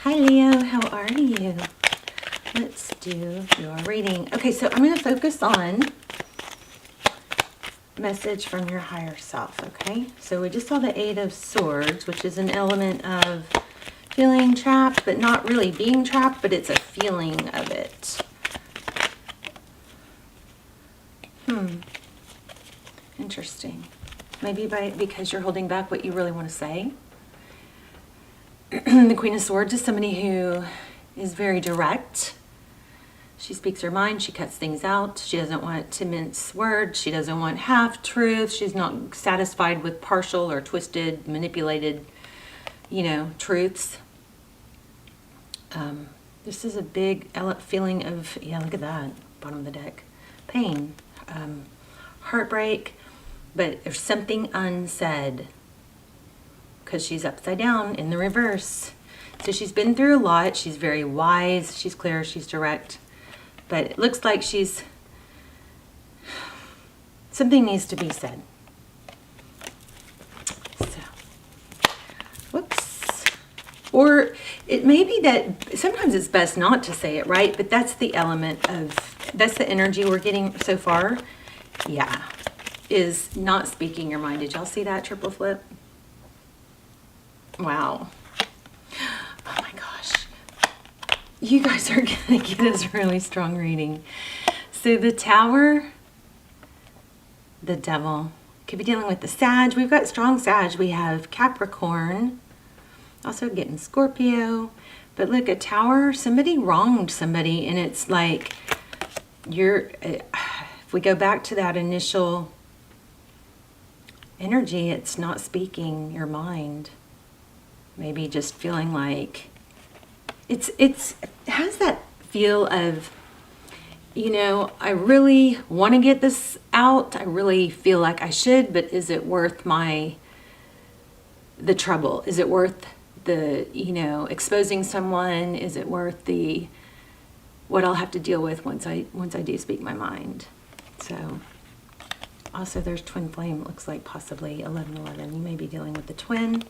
Hi Leo, how are you? Let's do your reading. Okay, so I'm going to focus on message from your higher self, okay? So we just saw the Eight of Swords, which is an element of feeling trapped, but not really being trapped, but it's a feeling of it. Interesting. Maybe because you're holding back what you really want to say. The Queen of Swords is somebody who is very direct. She speaks her mind. She cuts things out. She doesn't want to mince words. She doesn't want half-truths. She's not satisfied with partial or twisted, manipulated, truths. This is a big feeling of, look at that, bottom of the deck. Pain, heartbreak, but there's something unsaid because she's upside down in the reverse. So she's been through a lot. She's very wise. She's clear. She's direct. But it looks like something needs to be said. So, whoops. Or it may be that sometimes it's best not to say it, right? But that's the that's the energy we're getting so far. Yeah, is not speaking your mind. Did y'all see that triple flip? Wow. Oh my gosh. You guys are going to get a really strong reading. So the Tower, the Devil, could be dealing with the Sag. We've got strong Sag. We have Capricorn, also getting Scorpio. But look, a Tower, somebody wronged somebody, and it's like if we go back to that initial energy, it's not speaking your mind. Maybe just feeling like it has that feel of, I really want to get this out. I really feel like I should, but is it worth the trouble? Is it worth the, exposing someone? Is it worth what I'll have to deal with once I do speak my mind? So also there's twin flame. It looks like possibly 1111. You may be dealing with the twin.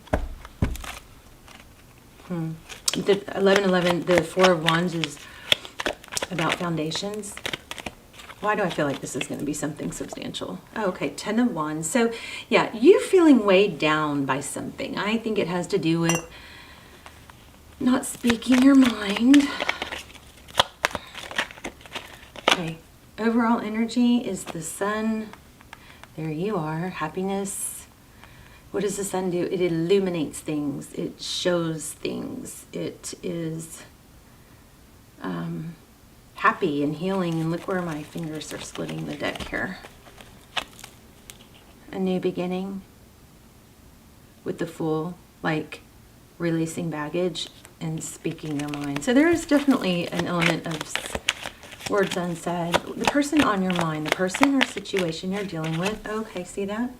The 1111, the Four of Wands is about foundations. Why do I feel like this is going to be something substantial? Oh, okay, 10 of Wands. So, yeah, you're feeling weighed down by something. I think it has to do with not speaking your mind. Okay, overall energy is the Sun. There you are, happiness. What does the sun do? It illuminates things. It shows things. It is happy and healing. And look where my fingers are splitting the deck here. A new beginning with the Fool, like releasing baggage and speaking your mind. So there is definitely an element of words unsaid. The person on your mind, the person or situation you're dealing with. Okay, see that?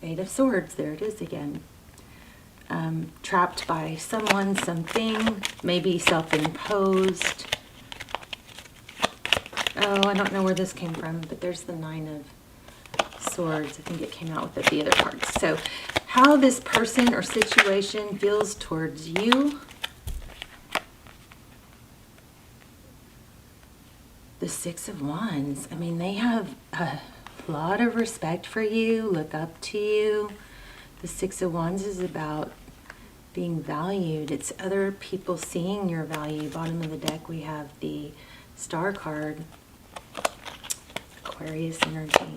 Eight of Swords, there it is again. Trapped by someone, something, maybe self-imposed. Oh, I don't know where this came from, but there's the Nine of Swords. I think it came out with the other cards. So how this person or situation feels towards you. The Six of Wands. I mean, they have a lot of respect for you, look up to you. The Six of Wands is about being valued. It's other people seeing your value. Bottom of the deck, we have the Star card, Aquarius energy.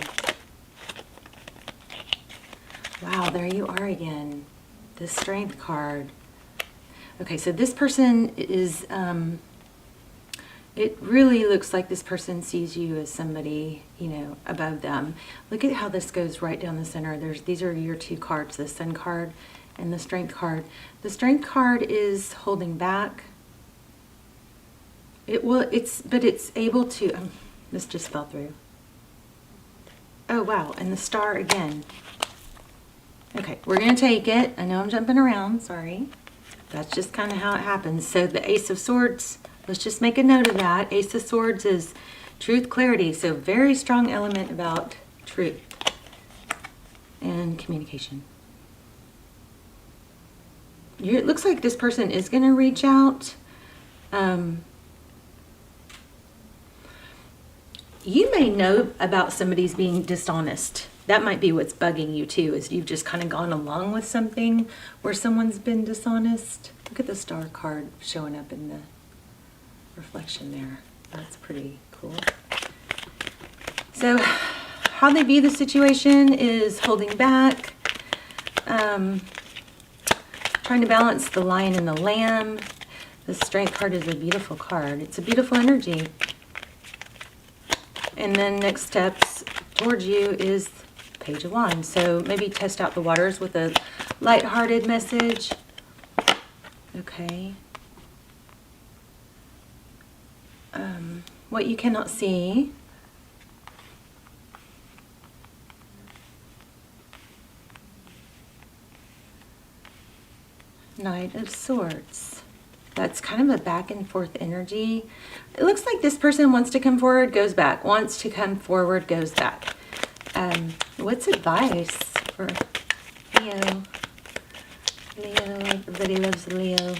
Wow, there you are again. The Strength card. Okay, so this person is, it really looks like this person sees you as somebody, above them. Look at how this goes right down the center. These are your two cards, the Sun card and the Strength card. The Strength card is holding back. But it's able to, this just fell through. Oh, wow, and the Star again. Okay, we're going to take it. I know I'm jumping around, sorry. That's just kind of how it happens. So the Ace of Swords, let's just make a note of that. Ace of Swords is truth, clarity. So very strong element about truth and communication. It looks like this person is going to reach out. You may know about somebody's being dishonest. That might be what's bugging you too, is you've just kind of gone along with something where someone's been dishonest. Look at the star card showing up in the reflection there. That's pretty cool. So how they view the situation is holding back, trying to balance the lion and the lamb. The Strength card is a beautiful card. It's a beautiful energy. And then next steps towards you is Page of Wands. So maybe test out the waters with a lighthearted message. Okay. What you cannot see. Knight of Swords. That's kind of a back and forth energy. It looks like this person wants to come forward, goes back. Wants to come forward, goes back. What's advice for Leo? Leo, everybody loves Leo.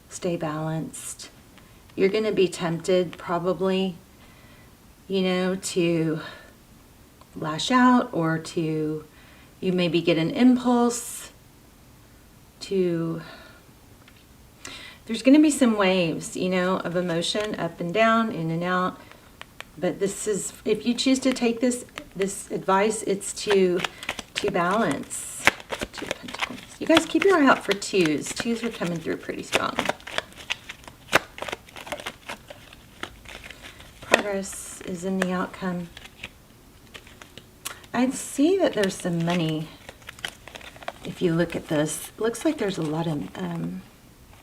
Stay balanced. You're going to be tempted probably, you know, to lash out, or to, you maybe get an impulse to, there's going to be some waves, you know, of emotion, up and down, in and out. But this is, if you choose to take this advice, it's to balance. Two of Pentacles. You guys keep your eye out for twos. Twos are coming through pretty strong. Progress is in the outcome. I see that there's some money. If you look at this, it looks like there's a lot of,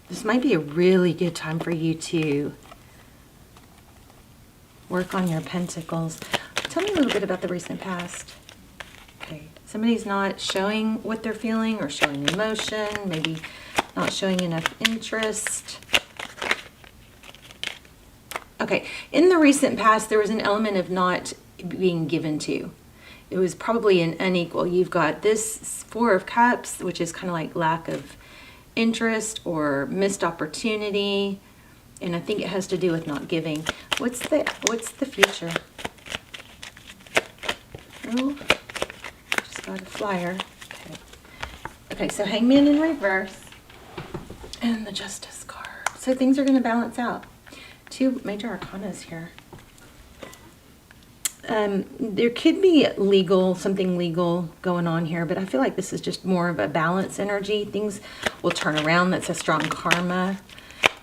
this might be a really good time for you to work on your pentacles. Tell me a little bit about the recent past. Okay, somebody's not showing what they're feeling or showing emotion, maybe not showing enough interest. Okay, in the recent past, there was an element of not being given to. It was probably an unequal. You've got this Four of Cups, which is kind of like lack of interest or missed opportunity. And I think it has to do with not giving. What's the future? Oh, just got a flyer. Okay. Okay, so Hangman in reverse. And the Justice card. So things are going to balance out. Two major arcanas here. There could be something legal going on here, but I feel like this is just more of a balance energy. Things will turn around. That's a strong karma.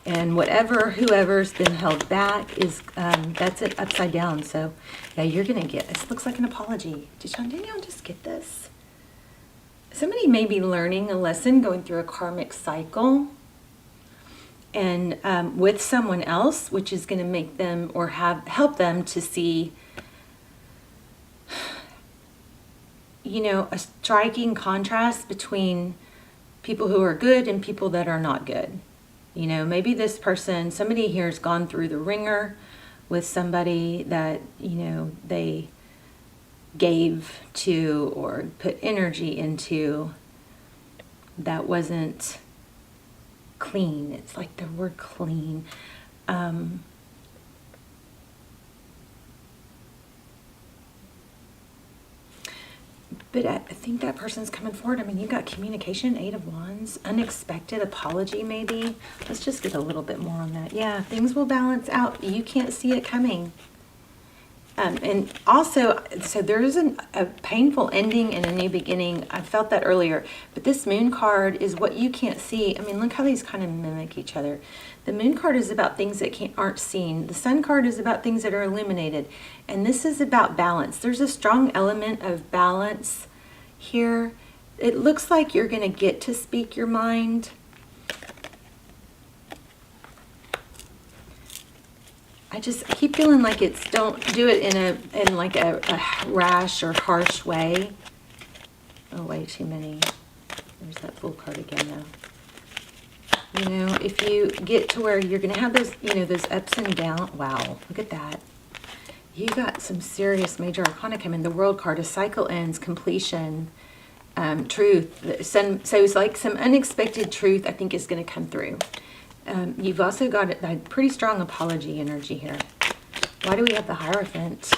And whoever's been held back is, that's it upside down. So yeah, you're going to get, this looks like an apology. Didn't y'all just get this? Somebody may be learning a lesson, going through a karmic cycle, and with someone else, which is going to make them, or help them to see, you know, a striking contrast between people who are good and people that are not good. You know, maybe this person, somebody here has gone through the ringer with somebody that, you know, they gave to or put energy into that wasn't clean. It's like the word clean. But I think that person's coming forward. I mean, you've got communication, Eight of Wands, unexpected apology maybe. Let's just get a little bit more on that. Yeah, things will balance out. You can't see it coming. And also, so there's a painful ending and a new beginning. I felt that earlier. But this Moon card is what you can't see. I mean, look how these kind of mimic each other. The Moon card is about things that aren't seen. The Sun card is about things that are illuminated. And this is about balance. There's a strong element of balance here. It looks like you're going to get to speak your mind. I keep feeling like it's, don't do it in like a rash or harsh way. Oh, way too many. There's that Fool card again though. You know, if you get to where you're going to have those, you know, those ups and downs. Wow, look at that. You got some serious major arcana coming. The World card, a cycle ends, completion, truth. So it's like some unexpected truth I think is going to come through. You've also got a pretty strong apology energy here. Why do we have the Hierophant?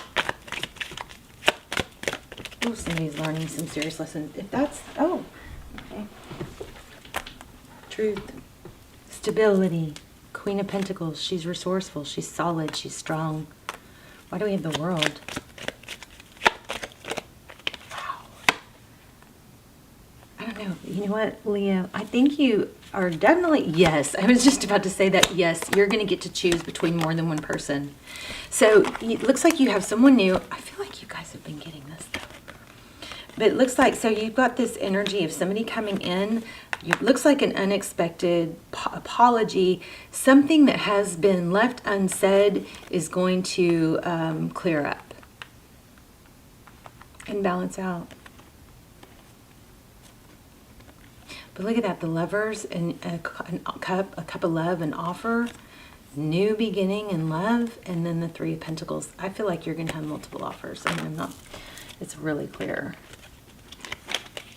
Oh, somebody's learning some serious lessons. If that's, oh, okay. Truth, stability, Queen of Pentacles. She's resourceful, she's solid, she's strong. Why do we have the World? Wow. I don't know. You know what, Leo? I think you are definitely, yes, I was just about to say that, yes, you're going to get to choose between more than one person. So it looks like you have someone new. I feel like you guys have been getting this, though. But it looks like, so you've got this energy of somebody coming in. It looks like an unexpected apology. Something that has been left unsaid is going to clear up and balance out. But look at that, the Lovers and a cup of love, an offer, new beginning in love, and then the Three of Pentacles. I feel like you're going to have multiple offers. I mean, I'm not, it's really clear.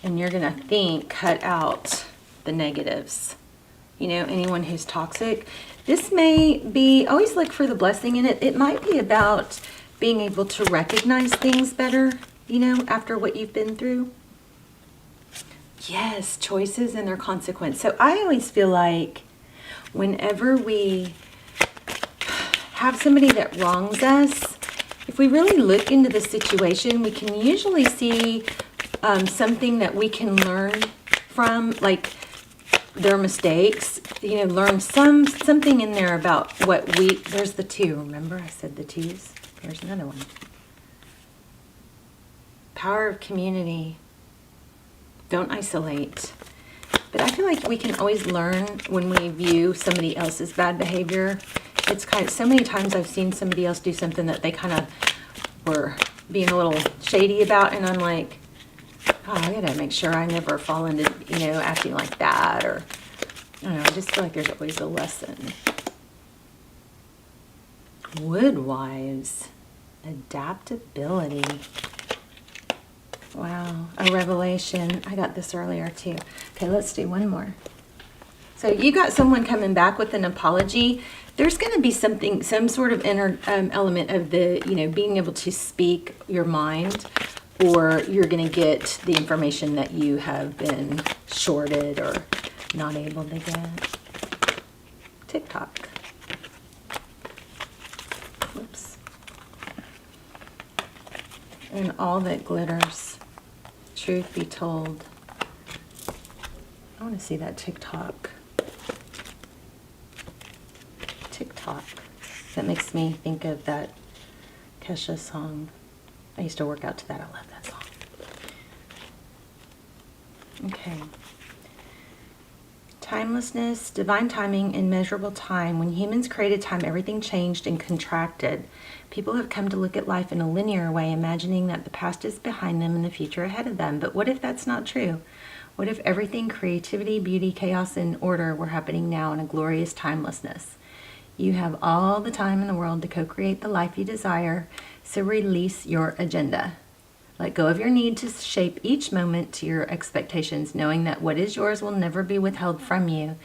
And you're going to cut out the negatives. You know, anyone who's toxic. This may be, always look for the blessing in it. It might be about being able to recognize things better, you know, after what you've been through. Yes, choices and their consequence. So I always feel like whenever we have somebody that wrongs us, if we really look into the situation, we can usually see something that we can learn from, like their mistakes, you know, learn something in there about what there's the two, remember I said the twos? There's another one. Power of community. Don't isolate. But I feel like we can always learn when we view somebody else's bad behavior. It's kind of, so many times I've seen somebody else do something that they kind of were being a little shady about, and I'm like, oh, I gotta make sure I never fall into, you know, acting like that, or I don't know, I just feel like there's always a lesson. Woodwives, adaptability. Wow, a revelation. I got this earlier too. Okay, let's do one more. So you got someone coming back with an apology. There's going to be something, some sort of inner element of the, you know, being able to speak your mind, or you're going to get the information that you have been shorted or not able to get. TikTok. Whoops. And all that glitters. Truth be told. I want to see that TikTok. TikTok. That makes me think of that Kesha song. I used to work out to that. I love that song. Okay. Timelessness, divine timing, immeasurable time. When humans created time, everything changed and contracted. People have come to look at life in a linear way, imagining that the past is behind them and the future ahead of them. But what if that's not true? What if everything, creativity, beauty, chaos, and order were happening now in a glorious timelessness? You have all the time in the world to co-create the life you desire, so release your agenda. Let go of your need to shape each moment to your expectations, knowing that what is yours will never be withheld from you.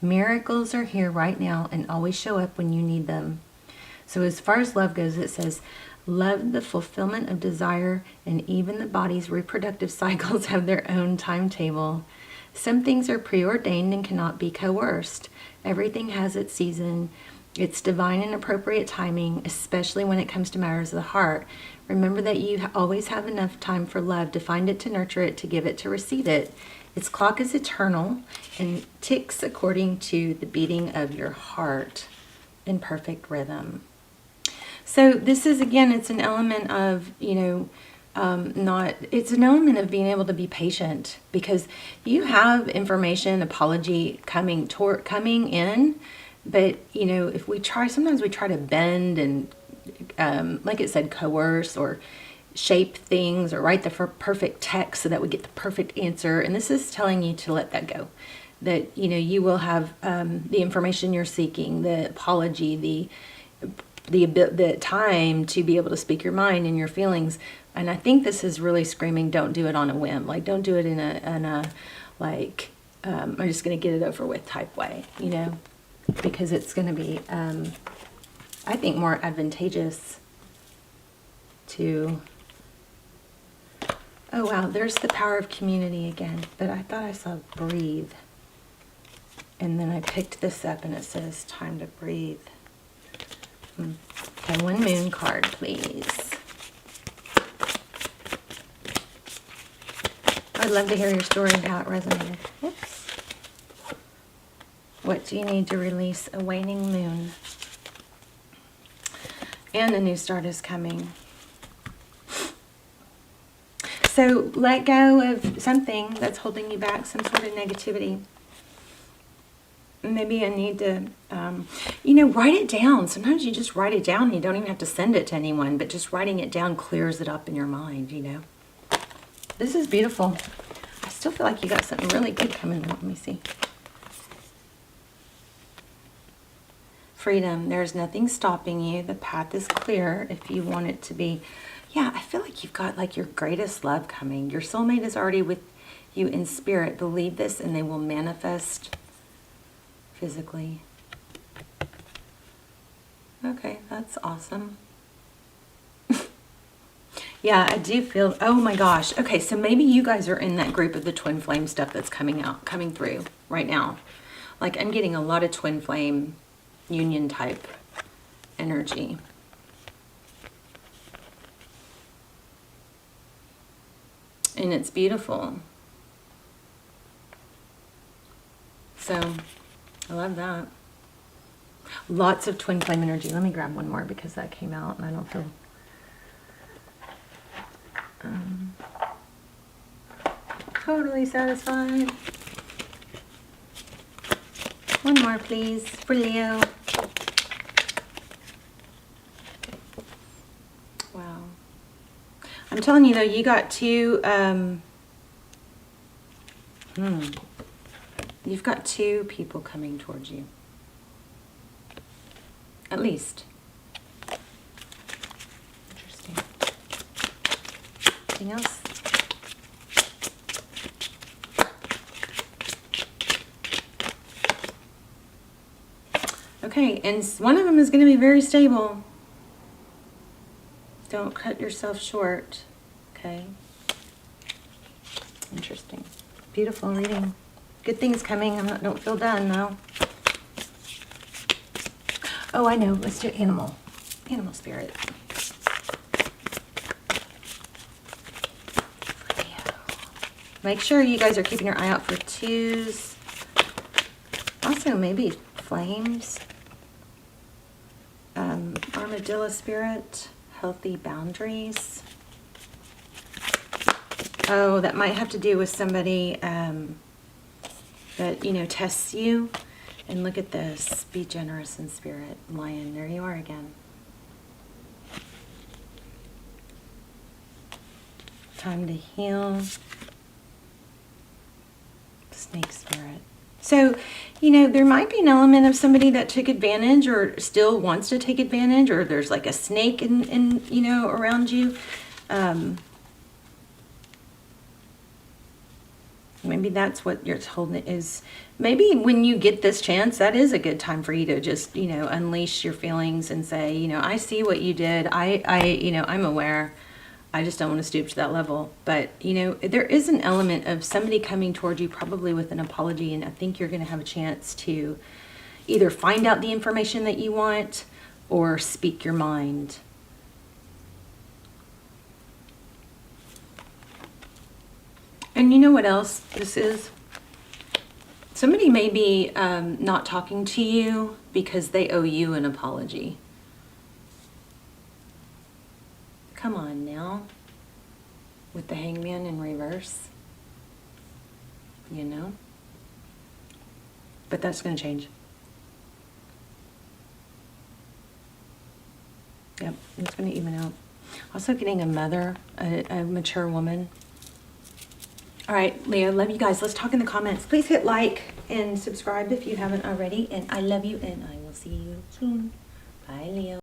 Miracles are here right now and always show up when you need them. So as far as love goes, it says, love, the fulfillment of desire, and even the body's reproductive cycles have their own timetable. Some things are preordained and cannot be coerced. Everything has its season. It's divine and appropriate timing, especially when it comes to matters of the heart. Remember that you always have enough time for love, to find it, to nurture it, to give it, to receive it. Its clock is eternal and ticks according to the beating of your heart in perfect rhythm. So this is, again, it's an element of, you know, it's an element of being able to be patient, because you have information, apology coming in, but, you know, if we try, sometimes we try to bend and, like it said, coerce or shape things or write the perfect text so that we get the perfect answer. And this is telling you to let that go. That, you know, you will have the information you're seeking, the apology, the the time to be able to speak your mind and your feelings. And I think this is really screaming, don't do it on a whim. Like, don't do it in a like, I'm just going to get it over with type way, you know, because it's going to be, I think, more advantageous to, oh wow, there's the power of community again, but I thought I saw breathe. And then I picked this up and it says time to breathe. Okay, one moon card, please. I'd love to hear your story and how it resonated. Whoops. What do you need to release? A waning moon. And a new start is coming. So let go of something that's holding you back, some sort of negativity. Maybe I need to, you know, write it down. Sometimes you just write it down and you don't even have to send it to anyone, but just writing it down clears it up in your mind, you know. This is beautiful. I still feel like you got something really good coming out. Let me see. Freedom. There's nothing stopping you. The path is clear if you want it to be. Yeah, I feel like you've got like your greatest love coming. Your soulmate is already with you in spirit. Believe this and they will manifest physically. Okay, that's awesome. Yeah, I do feel, oh my gosh. Okay, so maybe you guys are in that group of the twin flame stuff that's coming through right now. Like, I'm getting a lot of twin flame union type energy. And it's beautiful. So, I love that. Lots of twin flame energy. Let me grab one more because that came out and I don't feel... totally satisfied. One more, please, for Leo. Wow. I'm telling you, though, you got two... You've got two people coming towards you. At least. Interesting. Anything else? Okay, and one of them is going to be very stable. Don't cut yourself short. Okay. Interesting. Beautiful reading. Good things coming. Don't feel done though. Oh, I know. Let's do animal. Animal spirit. Make sure you guys are keeping your eye out for twos. Also, maybe flames. Armadillo spirit. Healthy boundaries. Oh, that might have to do with somebody that, you know, tests you. And look at this. Be generous in spirit. Lion. There you are again. Time to heal. Snake spirit. So, you know, there might be an element of somebody that took advantage or still wants to take advantage, or there's like a snake in you know, around you. Maybe that's what you're told is. Maybe when you get this chance, that is a good time for you to just, you know, unleash your feelings and say, you know, I see what you did. You know, I'm aware. I just don't want to stoop to that level. But, you know, there is an element of somebody coming toward you probably with an apology, and I think you're going to have a chance to either find out the information that you want or speak your mind. And you know what else this is? Somebody may be not talking to you because they owe you an apology. Come on now. With the hangman in reverse. You know? But that's going to change. Yep, it's going to even out. Also getting a mother, a mature woman. All right, Leo, love you guys. Let's talk in the comments. Please hit like and subscribe if you haven't already. And I love you, and I will see you soon. Bye, Leo.